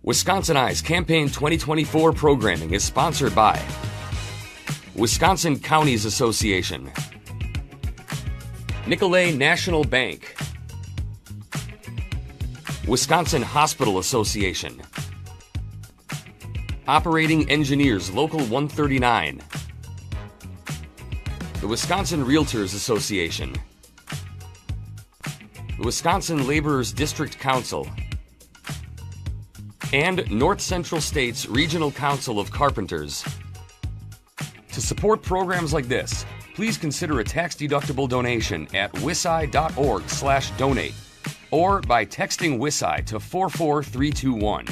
WisconsinEye's Campaign 2024 programming is sponsored by Wisconsin Counties Association, Nicolet National Bank, Wisconsin Hospital Association, Operating Engineers Local 139, the Wisconsin Realtors Association, the Wisconsin Laborers District Council, and North Central State's Regional Council of Carpenters. To support programs like this, please consider a tax-deductible donation at wiseye.org/donate or by texting WisCI to 44321.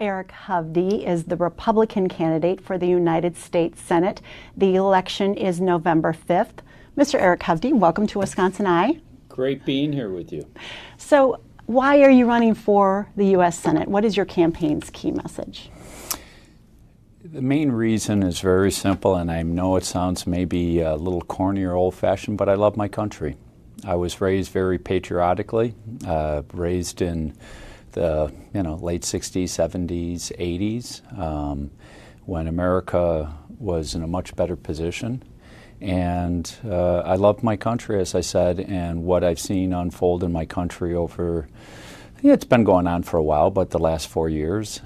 Eric Hovde is the Republican candidate for the United States Senate. The election is November 5th. Mr. Eric Hovde, welcome to WisconsinEye. Great being here with you. So, why are you running for the U.S. Senate? What is your campaign's key message? The main reason is very simple, and I know it sounds maybe a little corny or old-fashioned, but I love my country. I was raised very patriotically, raised in the late 60s, 70s, 80s, when America was in a much better position. And I love my country, as I said, and what I've seen unfold in my country over, it's been going on for a while, but the last 4 years,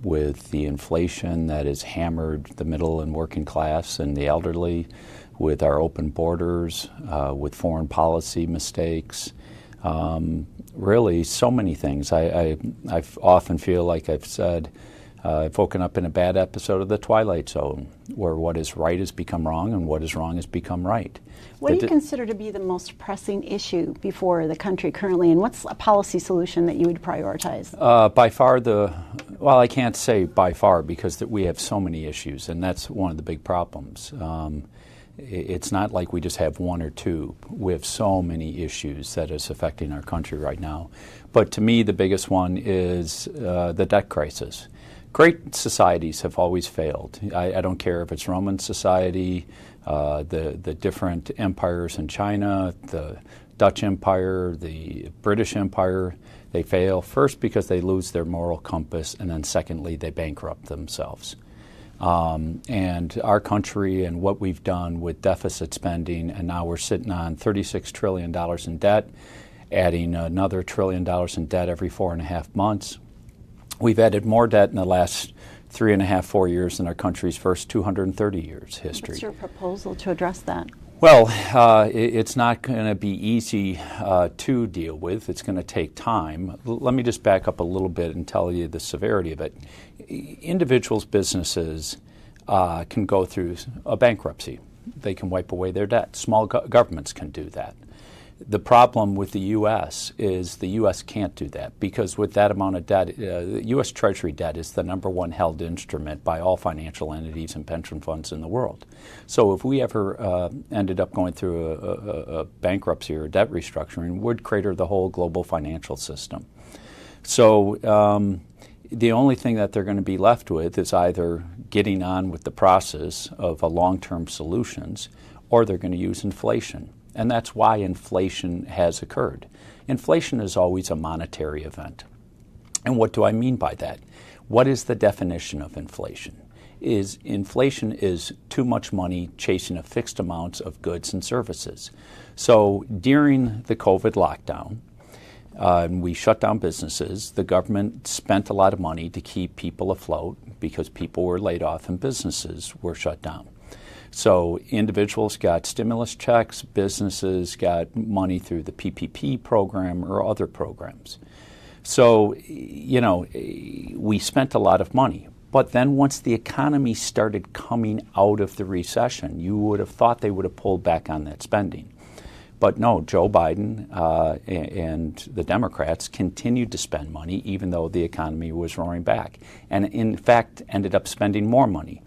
with the inflation that has hammered the middle and working class and the elderly, with our open borders, with foreign policy mistakes, really so many things. I often feel like I've said, I've woken up in a bad episode of The Twilight Zone, where what is right has become wrong and what is wrong has become right. What do you consider to be the most pressing issue before the country currently, and what's a policy solution that you would prioritize? By far well, I can't say by far because we have so many issues, and that's one of the big problems. It's not like we just have one or two. We have so many issues that is affecting our country right now. But to me, the biggest one is the debt crisis. Great societies have always failed. I don't care if it's Roman society, the different empires in China, the Dutch Empire, the British Empire. They fail first because they lose their moral compass, and then secondly, they bankrupt themselves. And our country and what we've done with deficit spending, and now we're sitting on $36 trillion in debt, adding another $1 trillion in debt every 4.5 months. We've added more debt in the last 3.5, 4 years than our country's first 230 years history. What's your proposal to address that? Well, it's not going to be easy to deal with. It's going to take time. Let me just back up a little bit and tell you the severity of it. Individuals, businesses can go through a bankruptcy. They can wipe away their debt. Small governments can do that. The problem with the U.S. is the U.S. can't do that because with that amount of debt, the U.S. Treasury debt is the #1 held instrument by all financial entities and pension funds in the world. So if we ever ended up going through a bankruptcy or a debt restructuring, it would crater the whole global financial system. So the only thing that they're going to be left with is either getting on with the process of a long-term solutions, or they're going to use inflation. And that's why inflation has occurred. Inflation is always a monetary event. And what do I mean by that? What is the definition of inflation? Inflation is too much money chasing a fixed amount of goods and services. So during the COVID lockdown, we shut down businesses. The government spent a lot of money to keep people afloat because people were laid off and businesses were shut down. So individuals got stimulus checks, businesses got money through the PPP program or other programs. So, we spent a lot of money. But then once the economy started coming out of the recession, you would have thought they would have pulled back on that spending. But no, Joe Biden and the Democrats continued to spend money even though the economy was roaring back, and in fact ended up spending more money.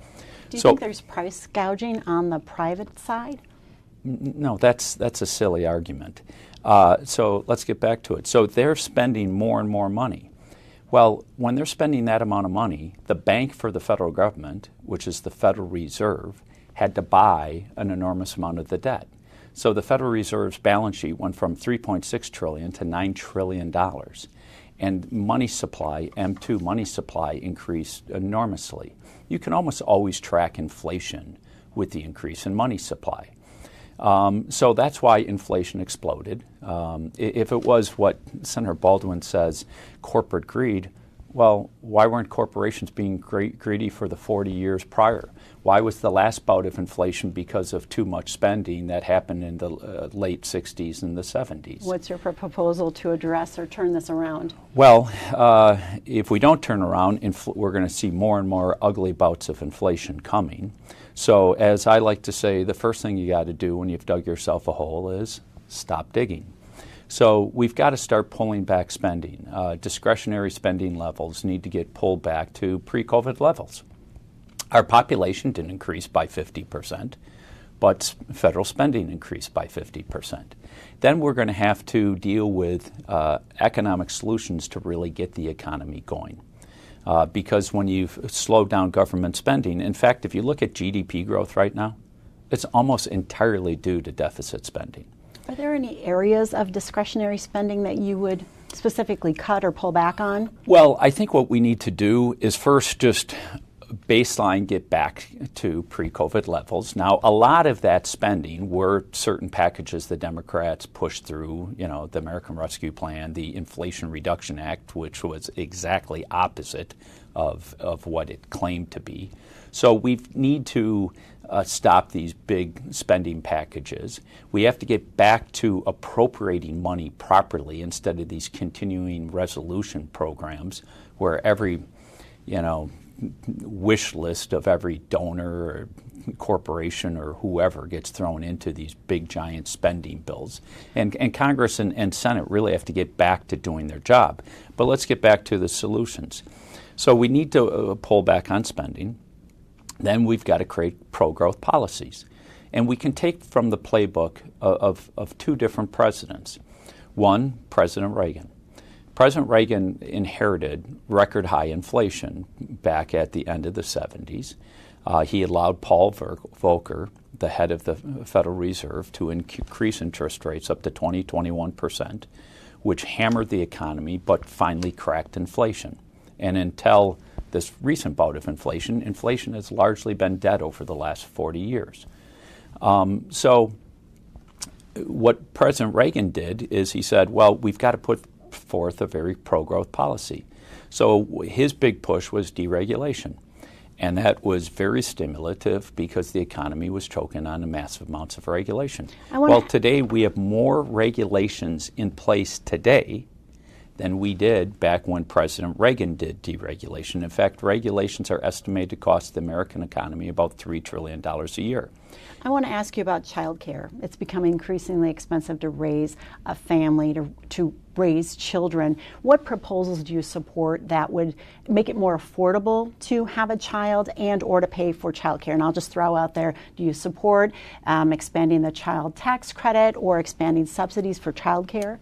Do you think there's price gouging on the private side? No, that's a silly argument. So let's get back to it. So they're spending more and more money. Well, when they're spending that amount of money, the bank for the federal government, which is the Federal Reserve, had to buy an enormous amount of the debt. So the Federal Reserve's balance sheet went from $3.6 trillion to $9 trillion. And money supply, M2 money supply, increased enormously. You can almost always track inflation with the increase in money supply. So that's why inflation exploded. If it was what Senator Baldwin says, corporate greed, well, why weren't corporations being greedy for the 40 years prior? Why was the last bout of inflation because of too much spending that happened in the late 60s and the 70s? What's your proposal to address or turn this around? Well, if we don't turn around, we're going to see more and more ugly bouts of inflation coming. So as I like to say, the first thing you got to do when you've dug yourself a hole is stop digging. So we've got to start pulling back spending. Discretionary spending levels need to get pulled back to pre-COVID levels. Our population didn't increase by 50%, but federal spending increased by 50%. Then we're going to have to deal with economic solutions to really get the economy going. Because when you've slowed down government spending, in fact, if you look at GDP growth right now, it's almost entirely due to deficit spending. Are there any areas of discretionary spending that you would specifically cut or pull back on? Well, I think what we need to do is first just baseline get back to pre-COVID levels. Now, a lot of that spending were certain packages the Democrats pushed through, the American Rescue Plan, the Inflation Reduction Act, which was exactly opposite of what it claimed to be. So we need to stop these big spending packages. We have to get back to appropriating money properly instead of these continuing resolution programs where every, wish list of every donor or corporation or whoever gets thrown into these big giant spending bills. And Congress and Senate really have to get back to doing their job. But let's get back to the solutions. So we need to pull back on spending. Then we've got to create pro-growth policies. And we can take from the playbook of two different presidents. One, President Reagan. President Reagan inherited record high inflation back at the end of the 70s. He allowed Paul Volcker, the head of the Federal Reserve, to increase interest rates up to 21%, which hammered the economy but finally cracked inflation. And until this recent bout of inflation has largely been dead over the last 40 years. So what President Reagan did is he said, well, we've got to put forth a very pro-growth policy. So his big push was deregulation. And that was very stimulative because the economy was choking on massive amounts of regulation. Well, today we have more regulations in place today than we did back when President Reagan did deregulation. In fact, regulations are estimated to cost the American economy about $3 trillion a year. I want to ask you about child care. It's becoming increasingly expensive to raise a family, to raise children. What proposals do you support that would make it more affordable to have a child and or to pay for child care? And I'll just throw out there, do you support expanding the child tax credit or expanding subsidies for child care?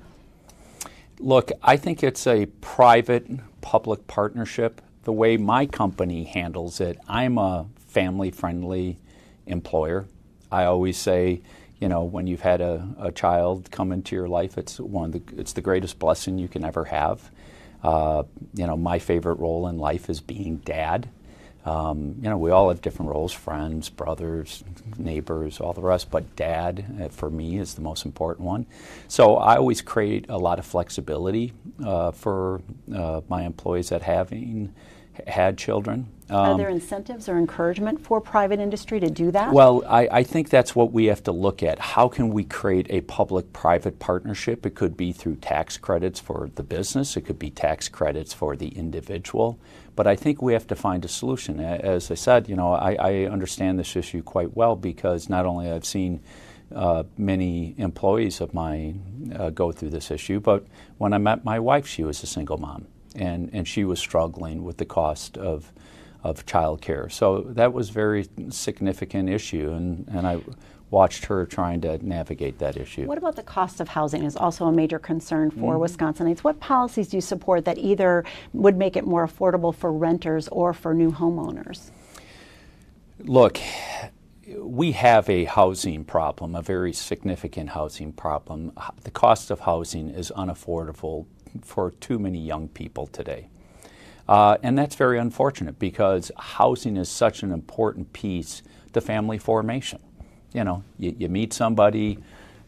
Look, I think it's a private-public partnership. The way my company handles it, I'm a family-friendly employer. I always say, when you've had a child come into your life, it's the greatest blessing you can ever have. My favorite role in life is being dad. We all have different roles, friends, brothers, neighbors, all the rest, but dad, for me, is the most important one. So I always create a lot of flexibility for my employees that having had children. Are there incentives or encouragement for private industry to do that? Well, I think that's what we have to look at. How can we create a public-private partnership? It could be through tax credits for the business. It could be tax credits for the individual. But I think we have to find a solution. As I said, I understand this issue quite well because not only I've seen many employees of mine go through this issue, but when I met my wife, she was a single mom, and she was struggling with the cost of child care. So that was a very significant issue, and watched her trying to navigate that issue. What about the cost of housing is also a major concern for Wisconsinites. What policies do you support that either would make it more affordable for renters or for new homeowners? Look, we have a housing problem, a very significant housing problem. The cost of housing is unaffordable for too many young people today. And that's very unfortunate because housing is such an important piece to family formation. You know, you meet somebody,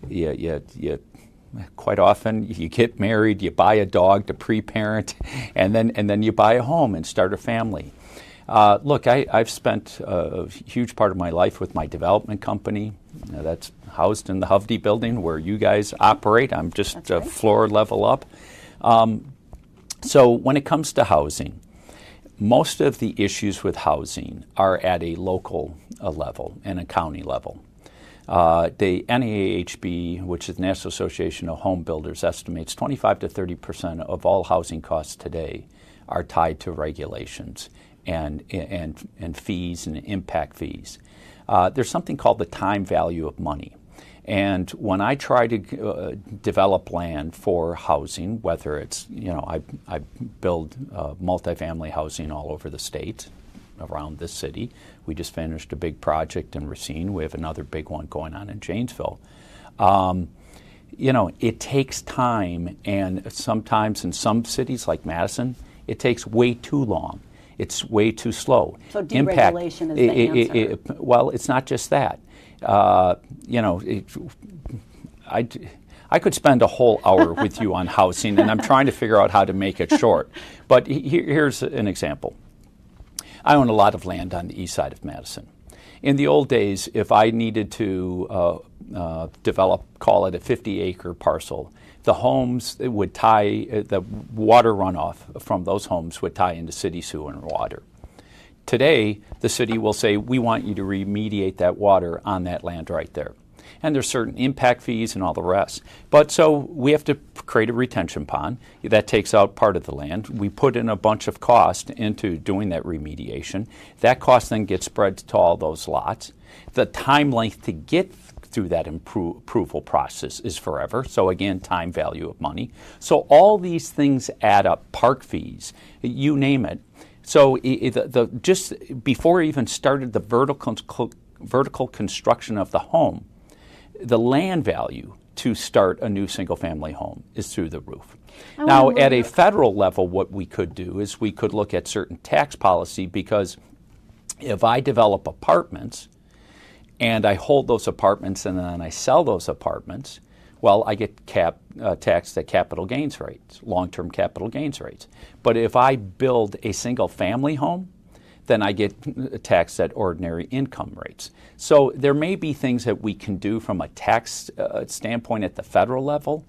you quite often you get married, you buy a dog to pre-parent, and then you buy a home and start a family. Look, I've spent a huge part of my life with my development company. That's housed in the Hovde building where you guys operate. I'm just a floor level up. So when it comes to housing, most of the issues with housing are at a local level and a county level. The NAHB, which is the National Association of Home Builders, estimates 25 to 30% of all housing costs today are tied to regulations and fees and impact fees. There's something called the time value of money. And when I try to develop land for housing, whether it's, I build multifamily housing all over the state, around this city. We just finished a big project in Racine. We have another big one going on in Janesville. It takes time, and sometimes in some cities like Madison, it takes way too long. It's way too slow. So deregulation is the answer. Well, it's not just that. I could spend a whole hour with you on housing, and I'm trying to figure out how to make it short. But here's an example. I own a lot of land on the east side of Madison. In the old days, if I needed to develop, call it a 50-acre parcel, the homes would tie, the water runoff from those homes would tie into city sewer and water. Today, the city will say, we want you to remediate that water on that land right there. And there's certain impact fees and all the rest. But so we have to create a retention pond. That takes out part of the land. We put in a bunch of cost into doing that remediation. That cost then gets spread to all those lots. The time length to get through that approval process is forever. So again, time value of money. So all these things add up, park fees, you name it. So just before I even started the vertical construction of the home, the land value to start a new single-family home is through the roof. Now, at a federal level, what we could do is we could look at certain tax policy, because if I develop apartments and I hold those apartments and then I sell those apartments, well, I get taxed at capital gains rates, long-term capital gains rates. But if I build a single-family home, then I get taxed at ordinary income rates. So there may be things that we can do from a tax standpoint at the federal level,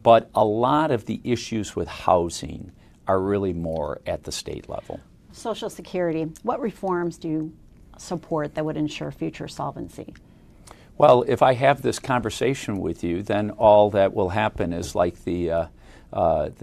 but a lot of the issues with housing are really more at the state level. Social Security, what reforms do you support that would ensure future solvency? Well, if I have this conversation with you, then all that will happen is like the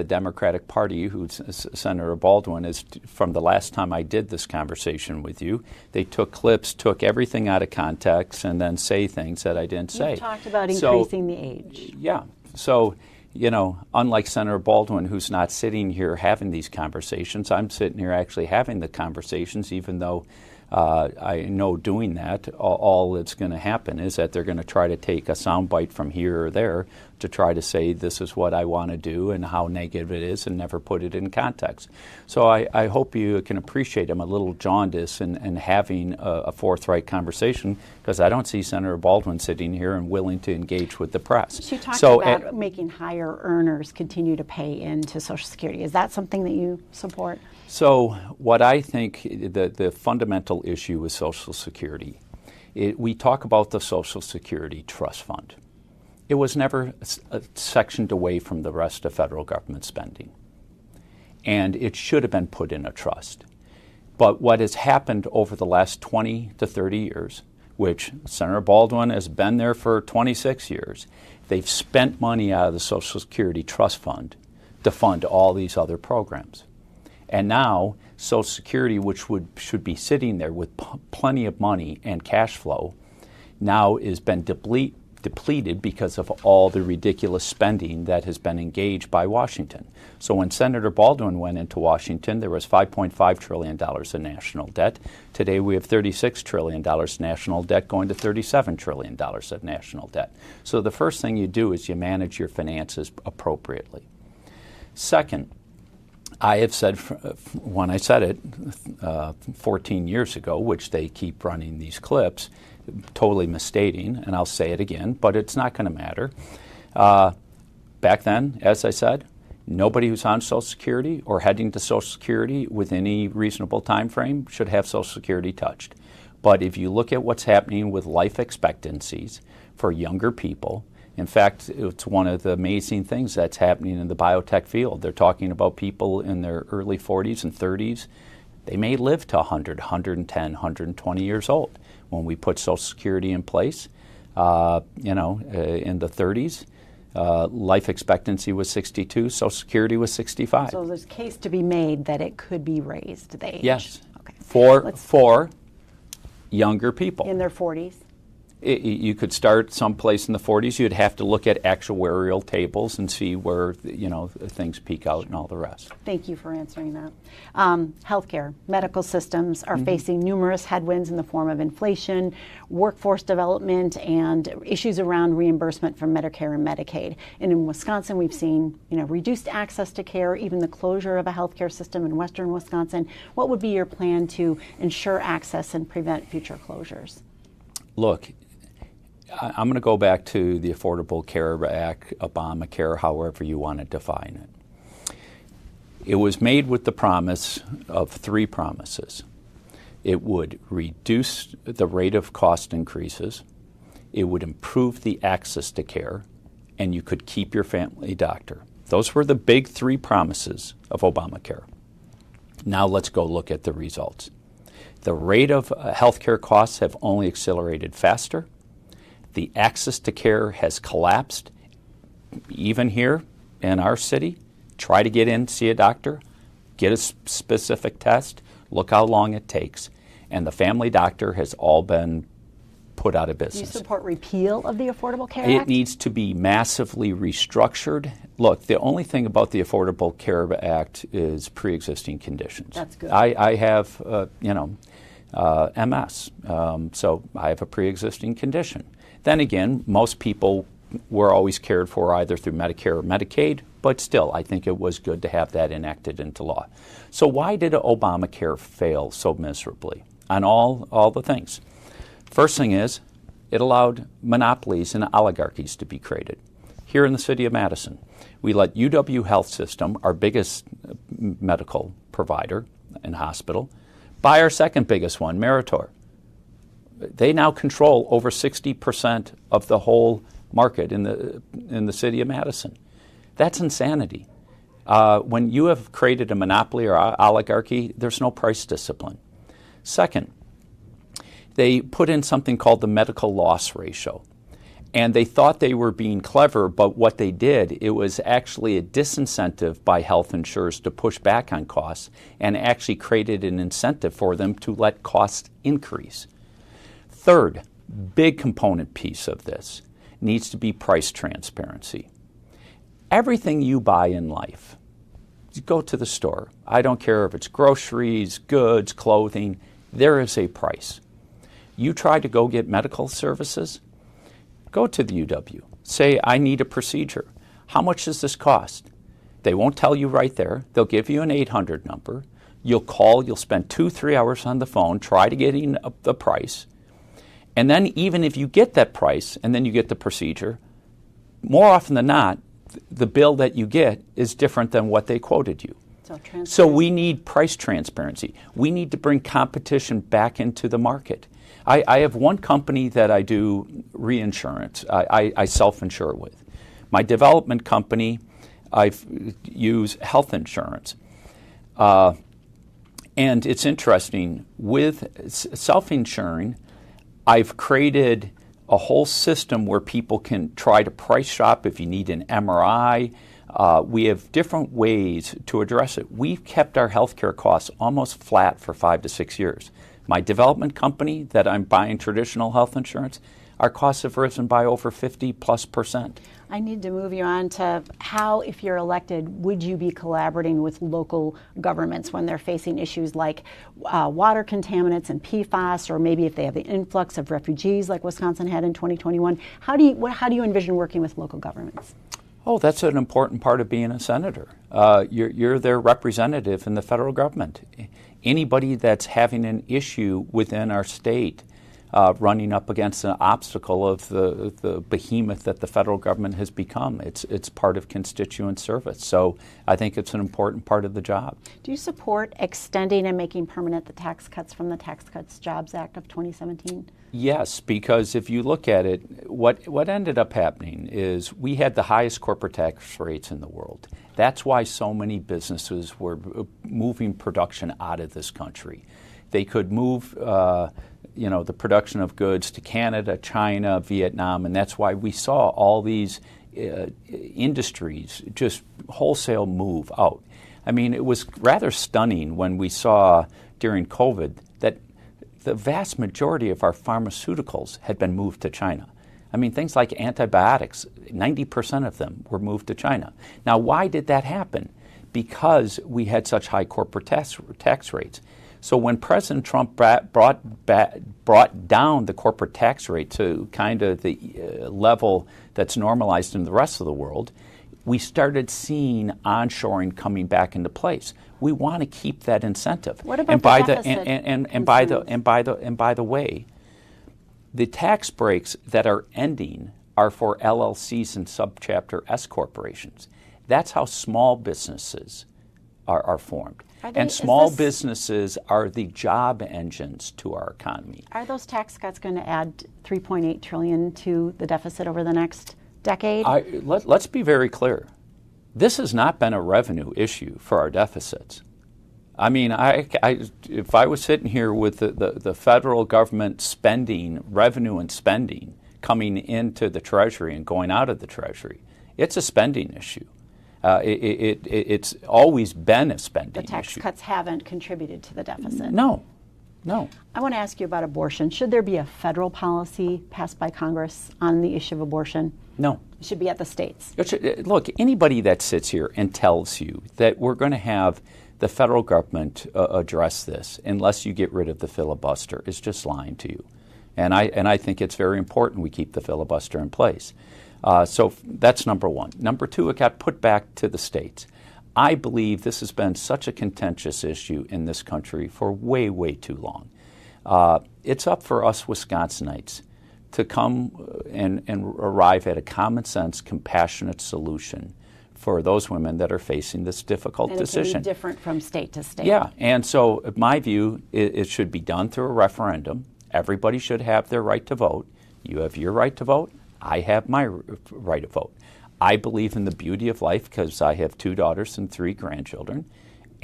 Democratic Party, who's Senator Baldwin, is from the last time I did this conversation with you. They took clips, took everything out of context, and then say things that I didn't say. You talked about increasing the age. Yeah. So, unlike Senator Baldwin, who's not sitting here having these conversations, I'm sitting here actually having the conversations, even though I know doing that, all that's going to happen is that they're going to try to take a soundbite from here or there to try to say this is what I want to do and how negative it is, and never put it in context. So I hope you can appreciate I'm a little jaundiced and having a forthright conversation, because I don't see Senator Baldwin sitting here and willing to engage with the press. She talked about making higher earners continue to pay into Social Security. Is that something that you support? So what I think the fundamental issue with Social Security, we talk about the Social Security Trust Fund. It was never sectioned away from the rest of federal government spending, and it should have been put in a trust. But what has happened over the last 20 to 30 years, which Senator Baldwin has been there for 26 years, they've spent money out of the Social Security Trust Fund to fund all these other programs. And now Social Security, which should be sitting there with plenty of money and cash flow, now has been depleted because of all the ridiculous spending that has been engaged by Washington. So when Senator Baldwin went into Washington, there was $5.5 trillion in national debt. Today we have $36 trillion national debt going to $37 trillion of national debt. So the first thing you do is you manage your finances appropriately. Second, I have said, when I said it 14 years ago, which they keep running these clips, totally misstating, and I'll say it again, but it's not going to matter. Back then, as I said, nobody who's on Social Security or heading to Social Security with any reasonable time frame should have Social Security touched. But if you look at what's happening with life expectancies for younger people, in fact, it's one of the amazing things that's happening in the biotech field. They're talking about people in their early 40s and 30s. They may live to 100, 110, 120 years old. When we put Social Security in place, in the 30s, life expectancy was 62, Social Security was 65. So there's a case to be made that it could be raised, the age. Yes, okay. for younger people. In their 40s? You could start someplace in the 40s. You'd have to look at actuarial tables and see where things peak out and all the rest. Thank you for answering that. Healthcare, medical systems are facing numerous headwinds in the form of inflation, workforce development, and issues around reimbursement from Medicare and Medicaid. And in Wisconsin, we've seen reduced access to care, even the closure of a healthcare system in western Wisconsin. What would be your plan to ensure access and prevent future closures? Look, I'm going to go back to the Affordable Care Act, Obamacare, however you want to define it. It was made with the promise of three promises. It would reduce the rate of cost increases, it would improve the access to care, and you could keep your family doctor. Those were the big three promises of Obamacare. Now let's go look at the results. The rate of healthcare costs have only accelerated faster. The access to care has collapsed. Even here in our city, try to get in, see a doctor, get a specific test, look how long it takes. And the family doctor has all been put out of business. Do you support repeal of the Affordable Care Act? Act? It needs to be massively restructured. Look, the only thing about the Affordable Care Act is pre-existing conditions. That's good. I have, MS, so I have a pre-existing condition. Then again, most people were always cared for either through Medicare or Medicaid, but still, I think it was good to have that enacted into law. So why did Obamacare fail so miserably on all the things? First thing is, it allowed monopolies and oligarchies to be created. Here in the city of Madison, we let UW Health System, our biggest medical provider and hospital, buy our second biggest one, Meritor. They now control over 60% of the whole market in the city of Madison. That's insanity. When you have created a monopoly or oligarchy, there's no price discipline. Second, they put in something called the medical loss ratio. And they thought they were being clever, but what they did, it was actually a disincentive by health insurers to push back on costs and actually created an incentive for them to let costs increase. Third, big component piece of this needs to be price transparency. Everything you buy in life, you go to the store, I don't care if it's groceries, goods, clothing, there is a price. You try to go get medical services, go to the UW. Say, I need a procedure. How much does this cost? They won't tell you right there. They'll give you an 800 number. You'll call. You'll spend 2-3 hours on the phone, try to get in the price. And then even if you get that price and then you get the procedure, more often than not, the bill that you get is different than what they quoted you. So we need price transparency. We need to bring competition back into the market. I have one company that I do reinsurance. I self-insure with. My development company, I use health insurance. And it's interesting, with self-insuring, I've created a whole system where people can try to price shop if you need an MRI. We have different ways to address it. We've kept our healthcare costs almost flat for 5 to 6 years. My development company that I'm buying traditional health insurance, our costs have risen by over 50+%. I need to move you on to how, if you're elected, would you be collaborating with local governments when they're facing issues like water contaminants and PFAS, or maybe if they have the influx of refugees like Wisconsin had in 2021? How do you envision working with local governments? Oh, that's an important part of being a senator. You're their representative in the federal government. Anybody that's having an issue within our state running up against an obstacle of the behemoth that the federal government has become. It's part of constituent service. So I think it's an important part of the job. Do you support extending and making permanent the tax cuts from the Tax Cuts Jobs Act of 2017? Yes, because if you look at it, what ended up happening is we had the highest corporate tax rates in the world. That's why so many businesses were moving production out of this country. They could move the production of goods to Canada, China, Vietnam, and that's why we saw all these industries just wholesale move out. I mean, it was rather stunning when we saw during COVID that the vast majority of our pharmaceuticals had been moved to China. I mean, things like antibiotics, 90% of them were moved to China. Now, why did that happen? Because we had such high corporate tax rates. So when President Trump brought down the corporate tax rate to kind of the level that's normalized in the rest of the world, we started seeing onshoring coming back into place. We want to keep that incentive. What about by the way, the tax breaks that are ending are for LLCs and subchapter S corporations. That's how small businesses are formed. And small businesses are the job engines to our economy. Are those tax cuts going to add $3.8 trillion to the deficit over the next decade? Let's be very clear. This has not been a revenue issue for our deficits. I mean, if I was sitting here with the federal government spending, revenue and spending coming into the Treasury and going out of the Treasury, it's a spending issue. It's always been a spending issue. The tax cuts haven't contributed to the deficit. No. I want to ask you about abortion. Should there be a federal policy passed by Congress on the issue of abortion? No. It should be at the states. Look, anybody that sits here and tells you that we're going to have the federal government address this unless you get rid of the filibuster is just lying to you. And I think it's very important we keep the filibuster in place. So that's number one. Number two, it got put back to the states. I believe this has been such a contentious issue in this country for way, way too long. It's up for us Wisconsinites to come and arrive at a common sense, compassionate solution for those women that are facing this difficult decision. And it can be different from state to state. Yeah, and so my view, it should be done through a referendum. Everybody should have their right to vote. You have your right to vote. I have my right to vote. I believe in the beauty of life because I have 2 daughters and 3 grandchildren,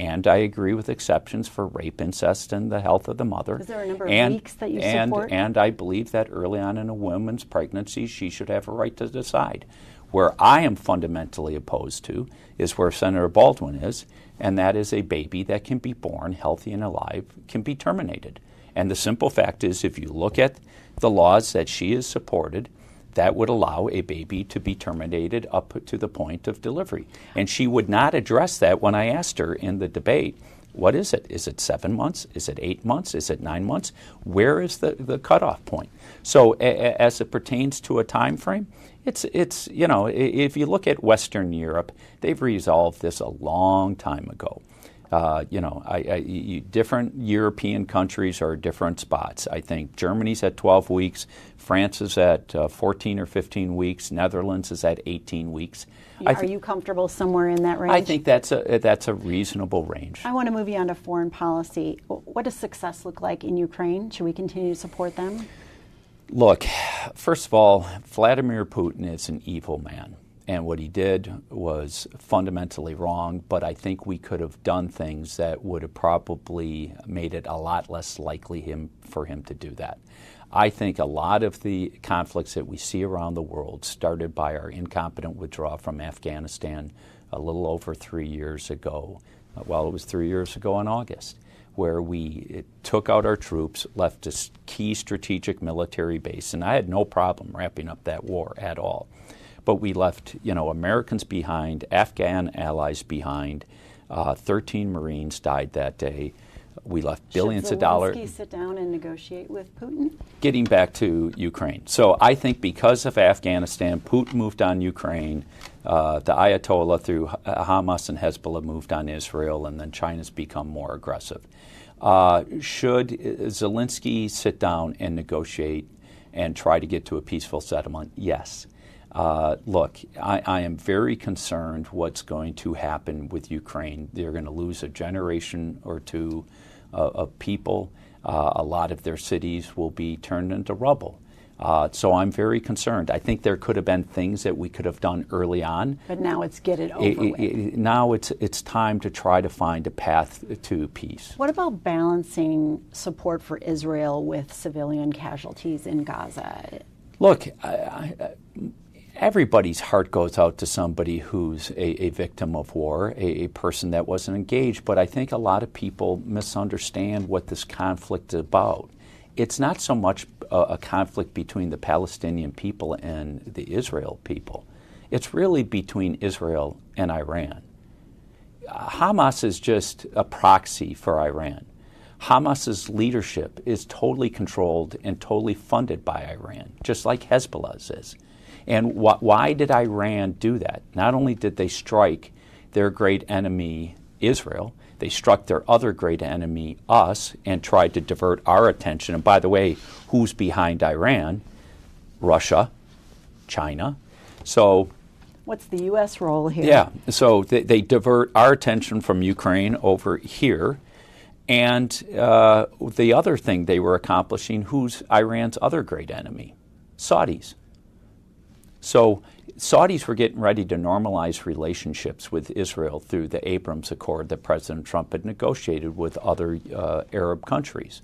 and I agree with exceptions for rape, incest, and the health of the mother. Is there a number of weeks that you support? And I believe that early on in a woman's pregnancy, she should have a right to decide. Where I am fundamentally opposed to is where Senator Baldwin is, and that is a baby that can be born healthy and alive can be terminated. And the simple fact is, if you look at the laws that she has supported, that would allow a baby to be terminated up to the point of delivery. And she would not address that when I asked her in the debate, what is it? Is it 7 months? Is it 8 months? Is it 9 months? Where is the cutoff point? So as it pertains to a time frame, it's if you look at Western Europe, they've resolved this a long time ago. Different European countries are different spots. I think Germany's at 12 weeks, France is at 14 or 15 weeks, Netherlands is at 18 weeks. Are you comfortable somewhere in that range? I think that's a reasonable range. I want to move you on to foreign policy. What does success look like in Ukraine? Should we continue to support them? Look, first of all, Vladimir Putin is an evil man. And what he did was fundamentally wrong, but I think we could have done things that would have probably made it a lot less likely for him to do that. I think a lot of the conflicts that we see around the world started by our incompetent withdrawal from Afghanistan a little over 3 years ago. Well, it was 3 years ago in August. where we took out our troops, left a key strategic military base, and I had no problem wrapping up that war at all. But we left, Americans behind, Afghan allies behind. 13 Marines died that day. We left billions of dollars. Should Zelensky sit down and negotiate with Putin? Getting back to Ukraine. So I think because of Afghanistan, Putin moved on Ukraine, the Ayatollah through Hamas and Hezbollah moved on Israel, and then China's become more aggressive. Should Zelensky sit down and negotiate and try to get to a peaceful settlement? Yes. Look, I am very concerned what's going to happen with Ukraine. They're going to lose a generation or two of people. A lot of their cities will be turned into rubble. So I'm very concerned. I think there could have been things that we could have done early on. But now it's get it over with. Now it's time to try to find a path to peace. What about balancing support for Israel with civilian casualties in Gaza? Look, everybody's heart goes out to somebody who's a victim of war, a person that wasn't engaged, but I think a lot of people misunderstand what this conflict is about. It's not so much a conflict between the Palestinian people and the Israel people. It's really between Israel and Iran. Hamas is just a proxy for Iran. Hamas's leadership is totally controlled and totally funded by Iran, just like Hezbollah's is. And why did Iran do that? Not only did they strike their great enemy, Israel, they struck their other great enemy, us, and tried to divert our attention. And by the way, who's behind Iran? Russia, China. So what's the U.S. role here? Yeah, so they divert our attention from Ukraine over here. And the other thing they were accomplishing, who's Iran's other great enemy? Saudis. So Saudis were getting ready to normalize relationships with Israel through the Abrams Accord that President Trump had negotiated with other Arab countries.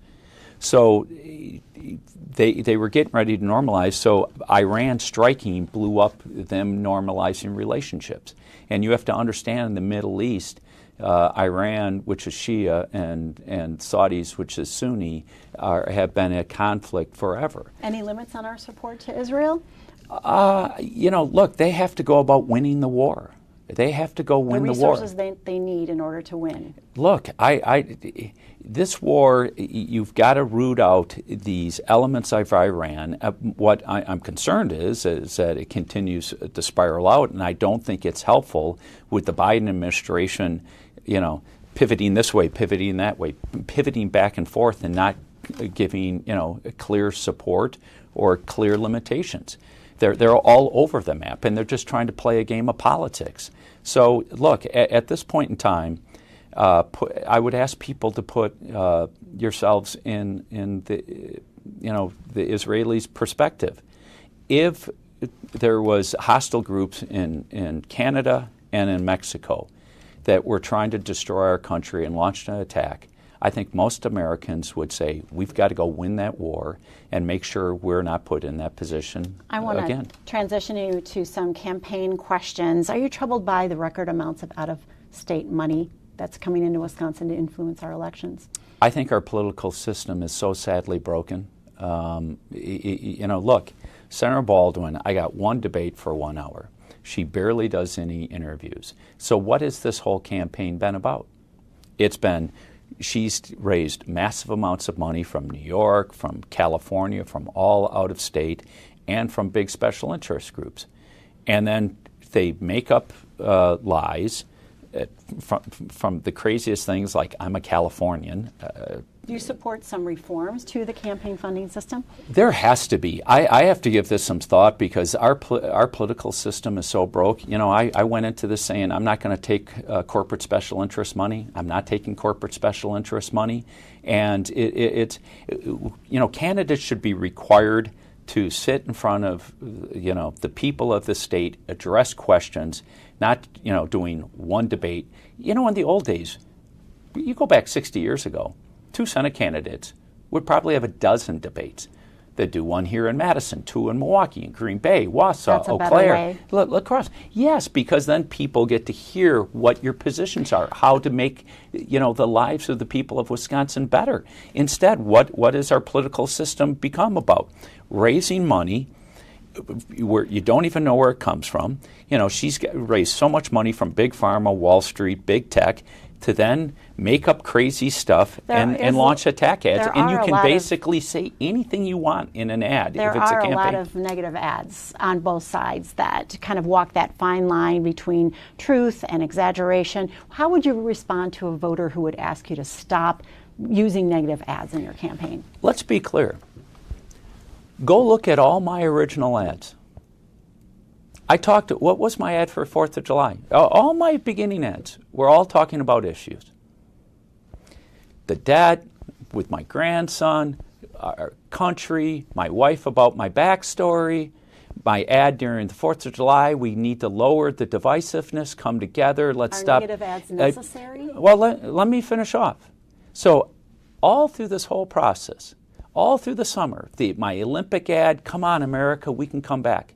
So they were getting ready to normalize. So Iran striking blew up them normalizing relationships. And you have to understand in the Middle East, Iran, which is Shia, and Saudis, which is Sunni, have been a conflict forever. Any limits on our support to Israel? Look, they have to go about winning the war. They have to go win the war. The resources they need in order to win. Look, this war, you've got to root out these elements of Iran. What I'm concerned is that it continues to spiral out, and I don't think it's helpful with the Biden administration, pivoting this way, pivoting that way, pivoting back and forth, and not giving, clear support or clear limitations. They're all over the map, and they're just trying to play a game of politics. So, look, at this point in time, I would ask people to put yourselves in the Israelis' perspective. If there was hostile groups in Canada and in Mexico that were trying to destroy our country and launched an attack, I think most Americans would say, we've got to go win that war and make sure we're not put in that position again. I want to transition you to some campaign questions. Are you troubled by the record amounts of out-of-state money that's coming into Wisconsin to influence our elections? I think our political system is so sadly broken. Look, Senator Baldwin, I got one debate for 1 hour. She barely does any interviews. So what has this whole campaign been about? She's raised massive amounts of money from New York, from California, from all out of state, and from big special interest groups. And then they make up lies from the craziest things like, I'm a Californian. Do you support some reforms to the campaign funding system? There has to be. I have to give this some thought because our political system is so broke. I went into this saying I'm not going to take corporate special interest money. I'm not taking corporate special interest money. And candidates should be required to sit in front of, the people of the state, address questions, not, doing one debate. In the old days, you go back 60 years ago, 2 Senate candidates would probably have a dozen debates. They do one here in Madison, 2 in Milwaukee, in Green Bay, Wausau, That's a Eau better Claire, way. La Crosse. Yes, because then people get to hear what your positions are, how to make the lives of the people of Wisconsin better. Instead, what has our political system become about? Raising money where you don't even know where it comes from. She's raised so much money from Big Pharma, Wall Street, Big Tech, to then make up crazy stuff and launch attack ads. And you can basically say anything you want in an ad if it's a campaign. There are a lot of negative ads on both sides that kind of walk that fine line between truth and exaggeration. How would you respond to a voter who would ask you to stop using negative ads in your campaign? Let's be clear. Go look at all my original ads. What was my ad for 4th of July? All my beginning ads were all talking about issues. The dad with my grandson, our country, my wife about my backstory, my ad during the 4th of July, we need to lower the divisiveness, come together, let's stop. Are negative ads necessary? Well, let me finish off. So all through this whole process, all through the summer, my Olympic ad, come on America, we can come back.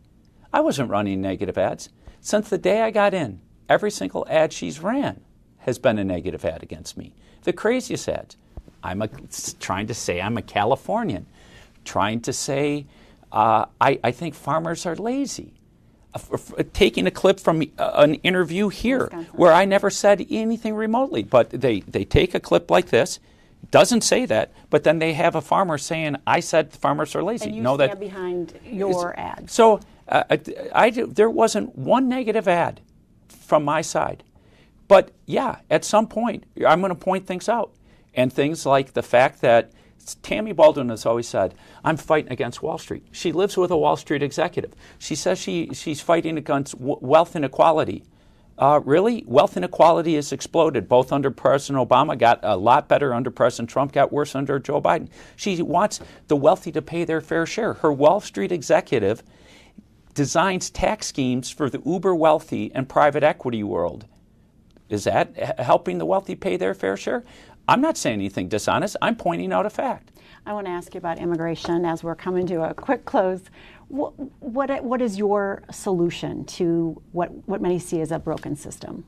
I wasn't running negative ads. Since the day I got in, every single ad she's ran has been a negative ad against me. The craziest ads. Trying to say I'm a Californian. Trying to say I think farmers are lazy. Taking a clip from an interview here where I never said anything remotely. But they take a clip like this, doesn't say that, but then they have a farmer saying, I said farmers are lazy. And you stand behind your ad. So there wasn't one negative ad from my side. But yeah, at some point, I'm going to point things out. And things like the fact that Tammy Baldwin has always said, I'm fighting against Wall Street. She lives with a Wall Street executive. She says she's fighting against wealth inequality. Really? Wealth inequality has exploded, both under President Obama, got a lot better under President Trump, got worse under Joe Biden. She wants the wealthy to pay their fair share. Her Wall Street executive designs tax schemes for the uber wealthy and private equity world. Is that helping the wealthy pay their fair share? I'm not saying anything dishonest. I'm pointing out a fact. I want to ask you about immigration as we're coming to a quick close. What is your solution to what many see as a broken system?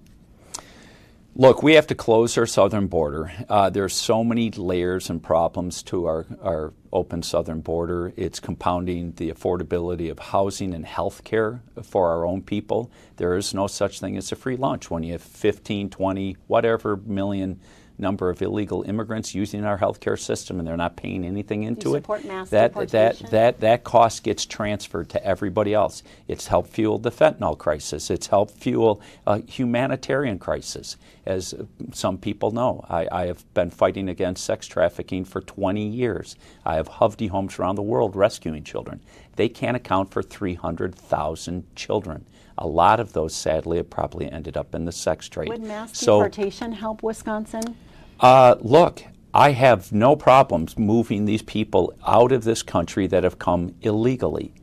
Look, we have to close our southern border. There's so many layers and problems to our open southern border. It's compounding the affordability of housing and health care for our own people. There is no such thing as a free lunch when you have 15, 20, whatever million number of illegal immigrants using our healthcare system and they're not paying anything into it. That cost gets transferred to everybody else. It's helped fuel the fentanyl crisis. It's helped fuel a humanitarian crisis. As some people know, I have been fighting against sex trafficking for 20 years. I have Hovde homes around the world rescuing children. They can't account for 300,000 children. A lot of those, sadly, have probably ended up in the sex trade. Would mass deportation help Wisconsin? Look, I have no problems moving these people out of this country that have come illegally.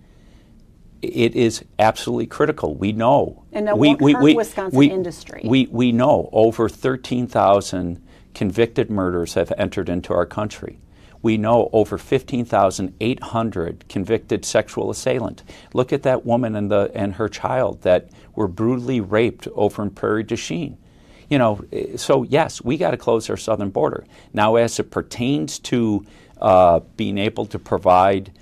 It is absolutely critical. We know. And that won't hurt Wisconsin industry. We know over 13,000 convicted murderers have entered into our country. We know over 15,800 convicted sexual assailant. Look at that woman and her child that were brutally raped over in Prairie du Chien. So yes, we got to close our southern border. Now, as it pertains to being able to provide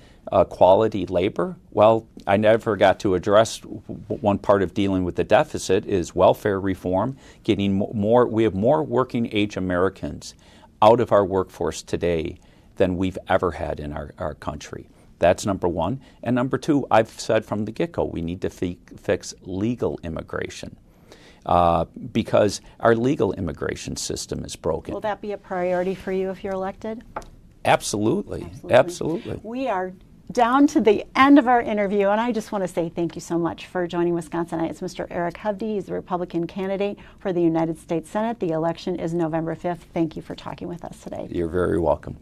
quality labor, well, I never got to address one part of dealing with the deficit is welfare reform, getting more. We have more working age Americans out of our workforce today than we've ever had in our country. That's number one. And number two, I've said from the get-go, we need to fix legal immigration because our legal immigration system is broken. Will that be a priority for you if you're elected? Absolutely. We are down to the end of our interview, and I just want to say thank you so much for joining WisconsinEye. It's Mr. Eric Hovde. He's the Republican candidate for the United States Senate. The election is November 5th. Thank you for talking with us today. You're very welcome.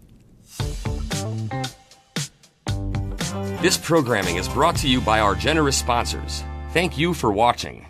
This programming is brought to you by our generous sponsors. Thank you for watching.